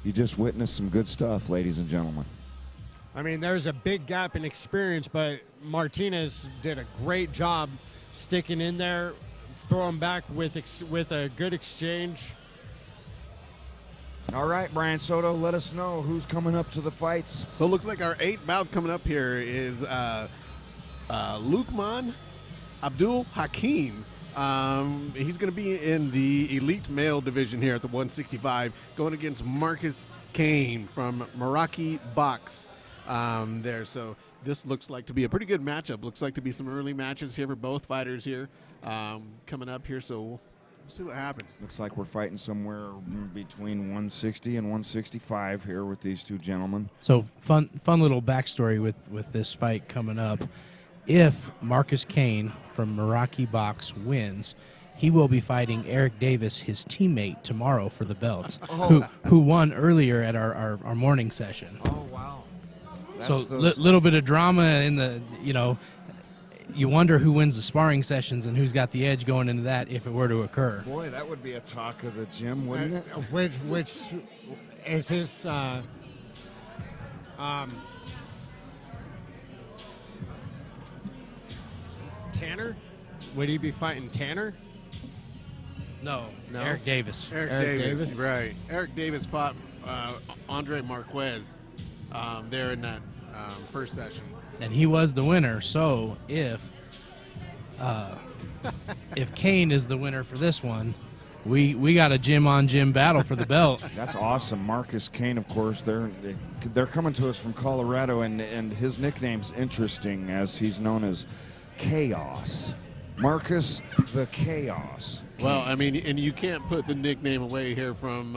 You just witnessed some good stuff, ladies and gentlemen. I mean, there's a big gap in experience, but Martinez did a great job sticking in there, throwing back with a good exchange. All right, Brian Soto, let us know who's coming up to the fights. So it looks like our 8th bout coming up here is Luqman Hakim. He's going to be in the elite male division here at the 165, going against Marcus Kane from Meraki Box there. So this looks like to be a pretty good matchup. Looks like to be some early matches here for both fighters here coming up here. So we'll see what happens. Looks like we're fighting somewhere between 160 and 165 here with these two gentlemen. So fun little backstory with this fight coming up. If Marcus Kane from Meraki Box wins, he will be fighting Eric Davis, his teammate, tomorrow for the belts, who won earlier at our morning session. Oh, wow. So little bit of drama in the, you wonder who wins the sparring sessions and who's got the edge going into that if it were to occur. Boy, that would be a talk of the gym, wouldn't it? Which is his Tanner? Would he be fighting Tanner? No. No? Eric Davis. Eric Davis? Right. Eric Davis fought Andre Marquez there in that first session. And he was the winner. So if Kane is the winner for this one, we got a gym-on-gym battle for the belt. That's awesome. Marcus Kane, of course, they're coming to us from Colorado, and his nickname's interesting as he's known as Chaos. Marcus the Chaos. Well, I mean, and you can't put the nickname away here from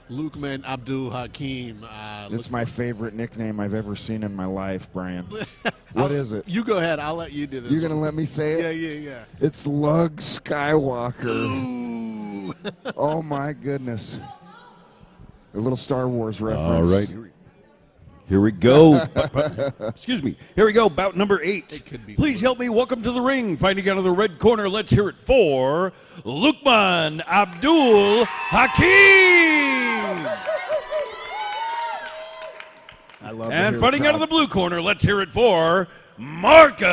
Luqman Hakim. It's my favorite nickname I've ever seen in my life, Brian. What is it? You go ahead. I'll let you do this. You're going to let me say it? Yeah. It's Lug Skywalker. Ooh. Oh, my goodness. A little Star Wars reference. All right. Here we go. Excuse me. Here we go. Bout number 8. It could be Please help me welcome to the ring. Fighting out of the red corner. Let's hear it for Luqman Hakim. I love And fighting out of the blue corner. Let's hear it for Marcus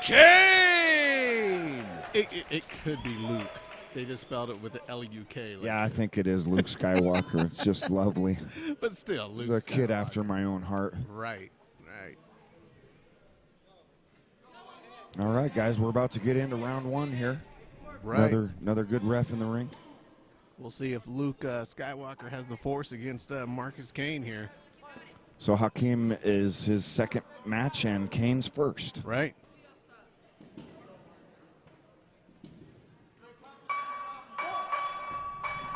Kane. It could be Luke. They just spelled it with the L-U-K. Yeah, I think it is Luke Skywalker. It's just lovely. But still, Luke He's a kid Skywalker. after my own heart. Right. All right, guys, we're about to get into round 1 here. Right. Another good ref in the ring. We'll see if Luke Skywalker has the force against Marcus Kane here. So Hakim is his second match and Kane's first. Right.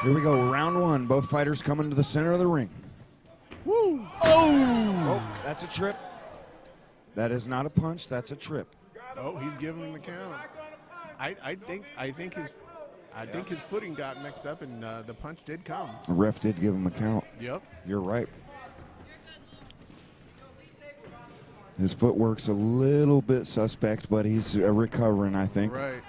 Here we go, round 1. Both fighters coming to the center of the ring. Woo! Oh, that's a trip. That is not a punch. That's a trip. Oh, he's giving him the count. I think his footing got mixed up and the punch did come. The ref did give him a count. Yep. You're right. His footwork's a little bit suspect, but he's recovering, I think. Right.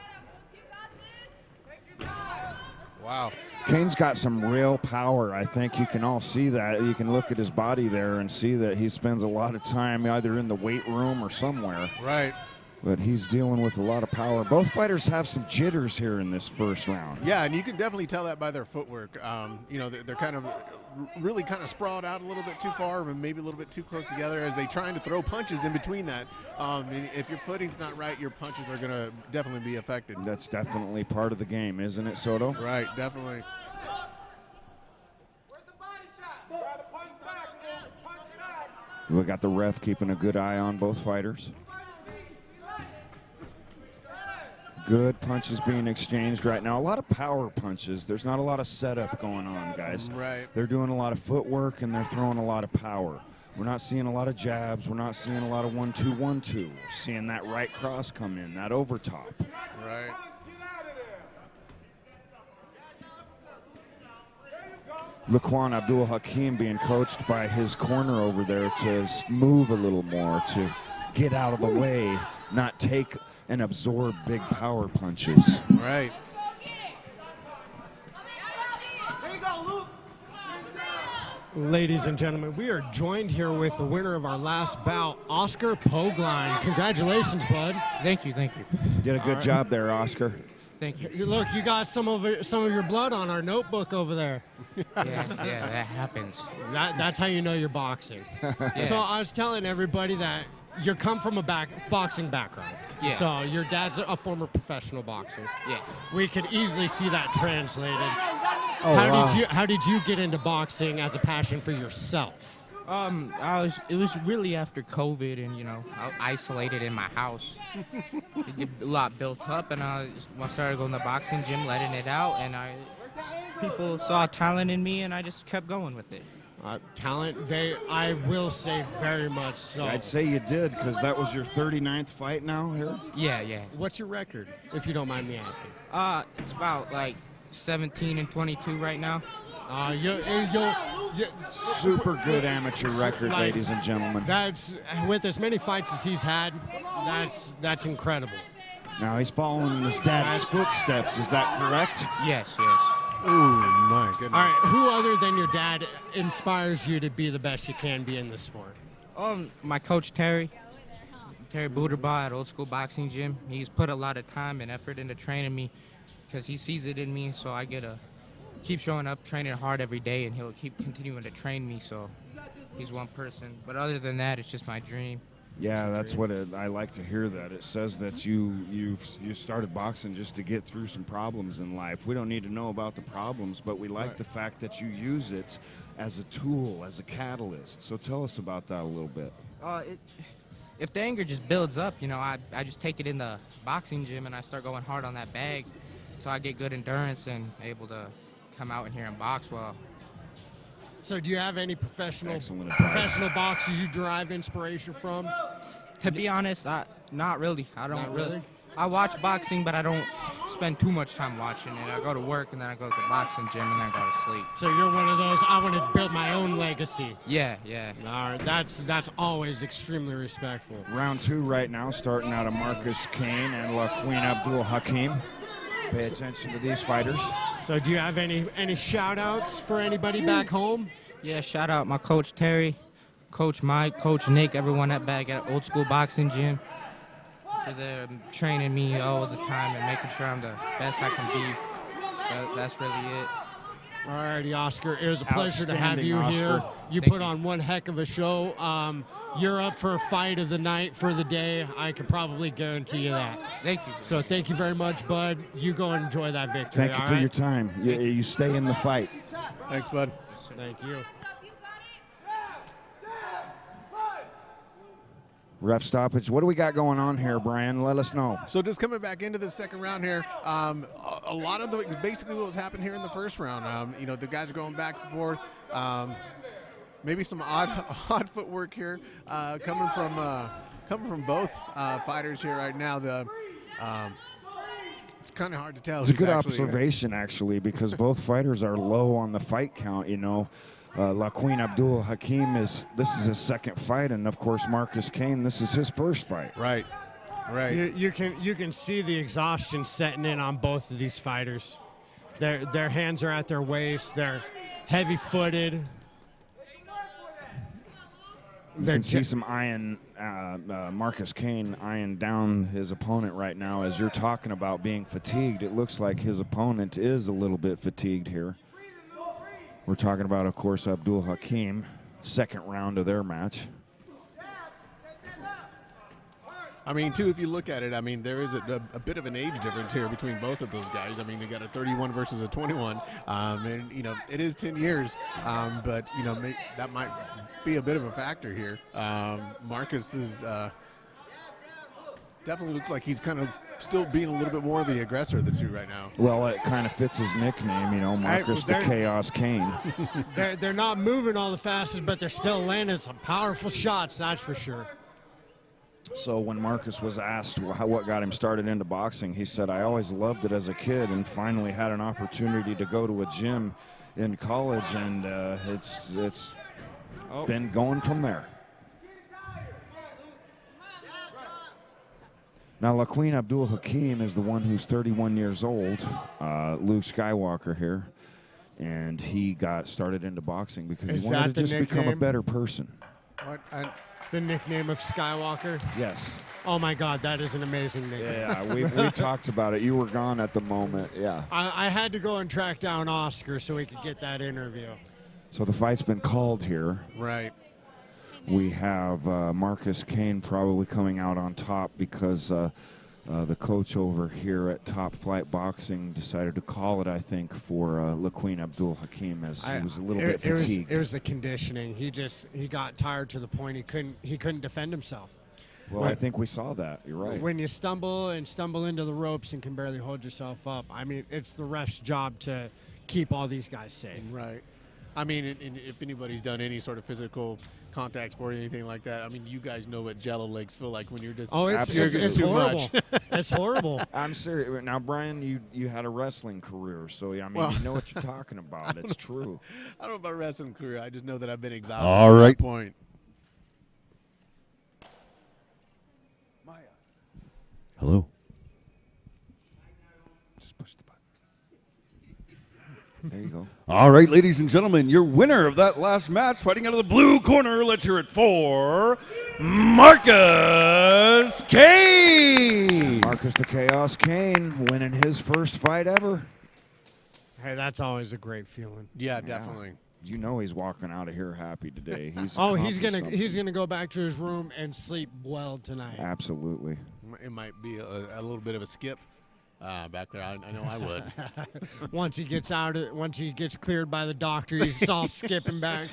Wow. Kane's got some real power. I think you can all see that. You can look at his body there and see that he spends a lot of time either in the weight room or somewhere. Right. But he's dealing with a lot of power. Both fighters have some jitters here in this first round. Yeah, and you can definitely tell that by their footwork. They're kind of really kind of sprawled out a little bit too far, but maybe a little bit too close together as they trying to throw punches in between that. And if your footing's not right, your punches are going to definitely be affected. That's definitely part of the game, isn't it, Soto? Right, definitely. We got the ref keeping a good eye on both fighters. Good punches being exchanged right now. A lot of power punches. There's not a lot of setup going on, guys. Right. They're doing a lot of footwork and they're throwing a lot of power. We're not seeing a lot of jabs. We're not seeing a lot of 1-2, 1-2. We're seeing that right cross come in, that overtop. Right. Luqman Hakim being coached by his corner over there to move a little more, to get out of the way, not take and absorb big power punches. Right. Ladies and gentlemen, we are joined here with the winner of our last bout, Oscar Pogline. Congratulations, bud. Thank you, thank you, Did a good job there, Oscar. thank you. Look, you got some of your blood on our notebook over there. Yeah, that happens. That's how you know you're boxing. Yeah. So I was telling everybody that you come from a boxing background. Yeah. So your dad's a former professional boxer. Yeah. We could easily see that translated. Oh, wow. How did you get into boxing as a passion for yourself? It was really after COVID, and I was isolated in my house. A lot built up, and I started going to the boxing gym, letting it out, and people saw talent in me, and I just kept going with it. Talent, I will say very much so. I'd say you did, because that was your 39th fight now here. Yeah. What's your record, if you don't mind me asking? It's about like 17 and 22 right now. Super good amateur record, Like, ladies and gentlemen. That's with as many fights as he's had. That's incredible. Now he's following in his dad's footsteps. Is that correct? Yes. Ooh, my goodness. All right, who other than your dad inspires you to be the best you can be in this sport? My coach Terry Buderbaugh at Old School Boxing Gym. He's put a lot of time and effort into training me because he sees it in me. So I get to keep showing up, training hard every day, and he'll keep continuing to train me. So he's one person. But other than that, it's just my dream. Yeah, that's what I like to hear. That it says that you started boxing just to get through some problems in life. We don't need to know about the problems, but we like the fact that you use it as a tool, as a catalyst. So tell us about that a little bit. If the anger just builds up, I just take it in the boxing gym and I start going hard on that bag, so I get good endurance and able to come out in here and box well. So do you have any professional Excellent advice. boxers you derive inspiration from? To be honest, not really. I don't Not really. really? I watch boxing, but I don't spend too much time watching it. I go to work and then I go to the boxing gym and then I go to sleep. So you're one of those, I want to build my own legacy. Yeah. All right, that's always extremely respectful. Round 2 right now, starting out of Marcus Kane and Luqman Hakim. Pay attention to these fighters. So do you have any shout-outs for anybody back home? Yeah, shout out my coach Terry, Coach Mike, Coach Nick, everyone back at Old School Boxing Gym for their training me all the time and making sure I'm the best I can be. That's really it. All righty, Oscar. It was a pleasure to have Outstanding, you here. Oscar. You put on one heck of a show. You're up for a fight of the night for the day. I can probably guarantee you that. Thank you. So thank you very much, bud. You go and enjoy that victory. Thank you all for right? your time. You stay in the fight. Thanks, bud. Thank you. Ref stoppage. What do we got going on here, Brian? Let us know. So just coming back into the second round here, a lot of basically what was happening here in the first round. The guys are going back and forth. Maybe some odd footwork here coming from both fighters here right now. It's kind of hard to tell. It's a who's good actually- observation, actually, because both fighters are low on the fight count. Luqman Hakim this is his second fight, and of course Marcus Kane, this is his first fight. Right. You can see the exhaustion setting in on both of these fighters. Their hands are at their waist. They're heavy-footed. You can see some eyeing, Marcus Kane eyeing down his opponent right now. As you're talking about being fatigued, it looks like his opponent is a little bit fatigued here. We're talking about, of course, Abdul Hakim, second round of their match. I mean, too, if you look at it, there is a bit of an age difference here between both of those guys. They got a 31 versus a 21, and it is 10 years, but that might be a bit of a factor here. Marcus is definitely looks like he's kind of still being a little bit more of the aggressor of the two right now. Well, it kind of fits his nickname, Marcus the Chaos Kane. They're not moving all the fastest, but they're still landing some powerful shots, that's for sure. So when Marcus was asked what got him started into boxing, he said, I always loved it as a kid and finally had an opportunity to go to a gym in college, and it's been going from there. Now, Luqman Hakim is the one who's 31 years old, Luke Skywalker here. and he got started into boxing because Is he that wanted to the just become a nickname? better person. What? The nickname of Skywalker. Yes. Oh my God, that is an amazing nickname. Yeah, we talked about it. You were gone at the moment. Yeah. I had to go and track down Oscar so we could get that interview. So the fight's been called here. Right. We have Marcus Kane probably coming out on top because the coach over here at Top Flight Boxing decided to call it, I think, for Luqman Hakim as he was a little bit fatigued. It was the conditioning. He got tired to the point he couldn't defend himself. Well, I think we saw that. You're right. When you stumble into the ropes and can barely hold yourself up, I mean, it's the ref's job to keep all these guys safe. Right. I mean, and if anybody's done any sort of physical contact sport or anything like that, I mean, you guys know what jello legs feel like when you're just It's too horrible. much. It's horrible. I'm serious. Now, Brian, you had a wrestling career, so I mean, Well, you know what you're talking about. It's true. I don't know about wrestling career. I just know that I've been exhausted All at right. that point. Hello. Just push the button. There you go. All right, ladies and gentlemen, your winner of that last match, fighting out of the blue corner. Let's hear it for Marcus Kane. Marcus the Chaos Kane winning his first fight ever. Hey, that's always a great feeling. Yeah, definitely. You know he's walking out of here happy today. He's He's accomplished something. gonna go back to his room and sleep well tonight. Absolutely. It might be a little bit of a skip back there. I know I would. Once he gets cleared by the doctor, he's all skipping back.